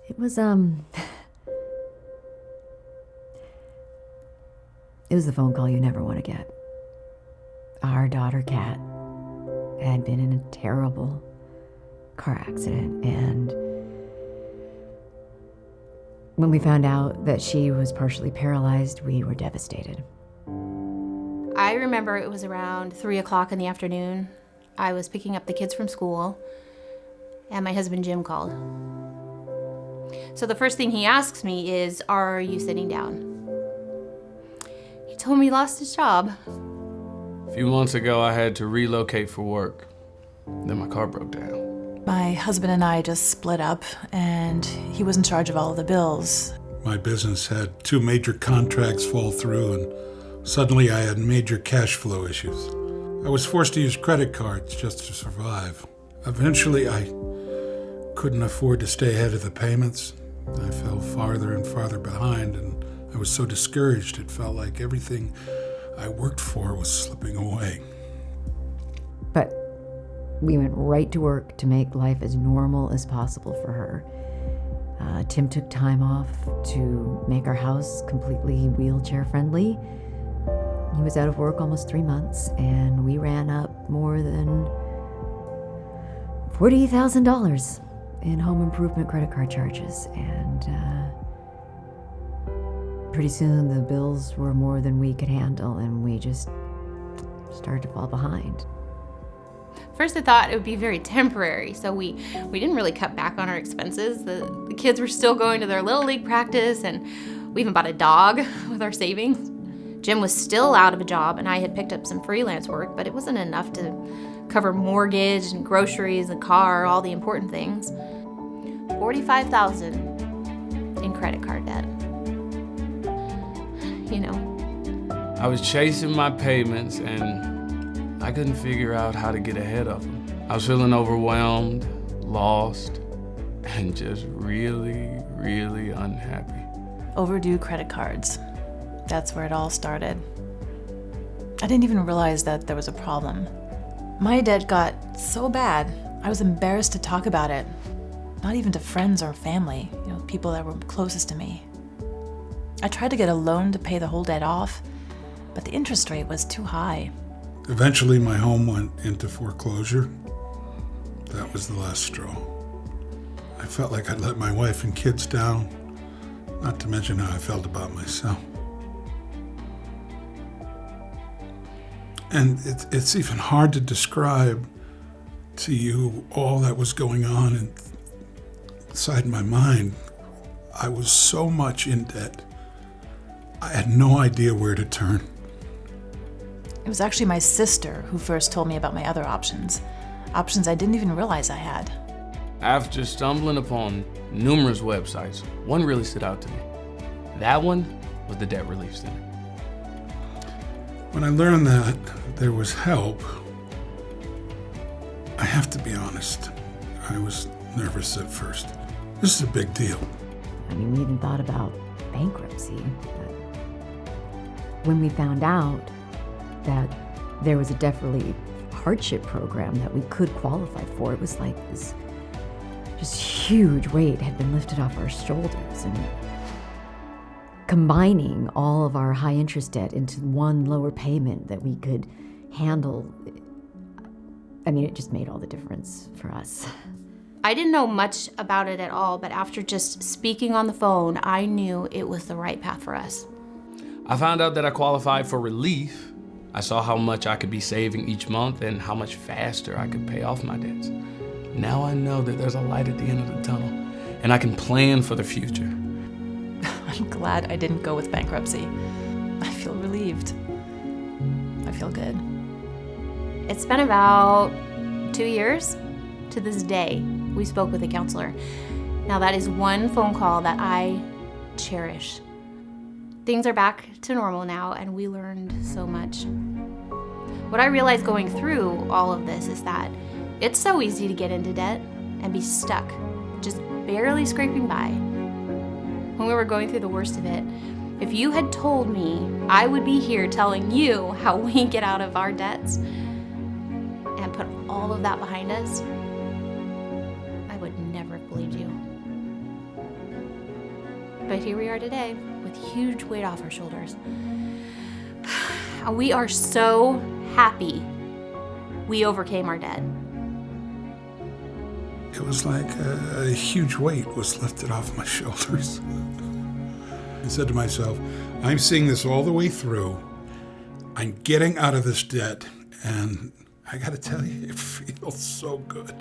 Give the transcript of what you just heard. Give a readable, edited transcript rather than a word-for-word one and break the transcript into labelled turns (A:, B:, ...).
A: It was, it was the phone call you never want to get. Our daughter, Kat, had been in a terrible car accident, and when we found out that she was partially paralyzed, we were devastated.
B: I remember it was around 3 o'clock in the afternoon. I was picking up the kids from school, and my husband Jim called. So the first thing he asks me is, "Are you sitting down?" He told me he lost his job.
C: A few months ago, I had to relocate for work. Then my car broke down.
D: My husband and I just split up, and he was in charge of all of the bills.
E: My business had 2 major contracts fall through, and suddenly I had major cash flow issues. I was forced to use credit cards just to survive. Eventually, I couldn't afford to stay ahead of the payments. I fell farther and farther behind, and I was so discouraged it felt like everything I worked for was slipping away.
A: But we went right to work to make life as normal as possible for her. Tim took time off to make our house completely wheelchair friendly. He was out of work almost 3 months, and we ran up more than $40,000 in home improvement credit card charges. And pretty soon the bills were more than we could handle, and we just started to fall behind.
B: First I thought it would be very temporary, so we didn't really cut back on our expenses. The kids were still going to their Little League practice, and we even bought a dog with our savings. Jim was still out of a job, and I had picked up some freelance work, but it wasn't enough to cover mortgage and groceries and car, all the important things. $45,000 in credit card debt. You know.
C: I was chasing my payments, and I couldn't figure out how to get ahead of them. I was feeling overwhelmed, lost, and just really, really unhappy.
D: Overdue credit cards. That's where it all started. I didn't even realize that there was a problem. My debt got so bad, I was embarrassed to talk about it. Not even to friends or family, people that were closest to me. I tried to get a loan to pay the whole debt off, but the interest rate was too high.
E: Eventually, my home went into foreclosure. That was the last straw. I felt like I'd let my wife and kids down, not to mention how I felt about myself. And it's even hard to describe to you all that was going on inside my mind. I was so much in debt. I had no idea where to turn.
D: It was actually my sister who first told me about my other options I didn't even realize I had.
C: After stumbling upon numerous websites, one really stood out to me. That one was the Debt Relief Center.
E: When I learned that there was help, I have to be honest, I was nervous at first. This is a big deal.
A: I mean, we even thought about bankruptcy. But when we found out that there was a debt relief hardship program that we could qualify for, it was like this just huge weight had been lifted off our shoulders. And combining all of our high interest debt into one lower payment that we could handle, I mean, it just made all the difference for us.
B: I didn't know much about it at all, but after just speaking on the phone, I knew it was the right path for us.
C: I found out that I qualified for relief. I saw how much I could be saving each month and how much faster I could pay off my debts. Now I know that there's a light at the end of the tunnel, and I can plan for the future.
D: I'm glad I didn't go with bankruptcy. I feel relieved. I feel good.
B: It's been about 2 years to this day we spoke with a counselor. Now that is one phone call that I cherish. Things are back to normal now, and we learned so much. What I realized going through all of this is that it's so easy to get into debt and be stuck, just barely scraping by. When we were going through the worst of it, if you had told me I would be here telling you how we get out of our debts and put all of that behind us, I would never have believed you. But here we are today with huge weight off our shoulders. We are so happy we overcame our debt.
E: It was like a huge weight was lifted off my shoulders. I said to myself, I'm seeing this all the way through. I'm getting out of this debt, and I got to tell you, it feels so good.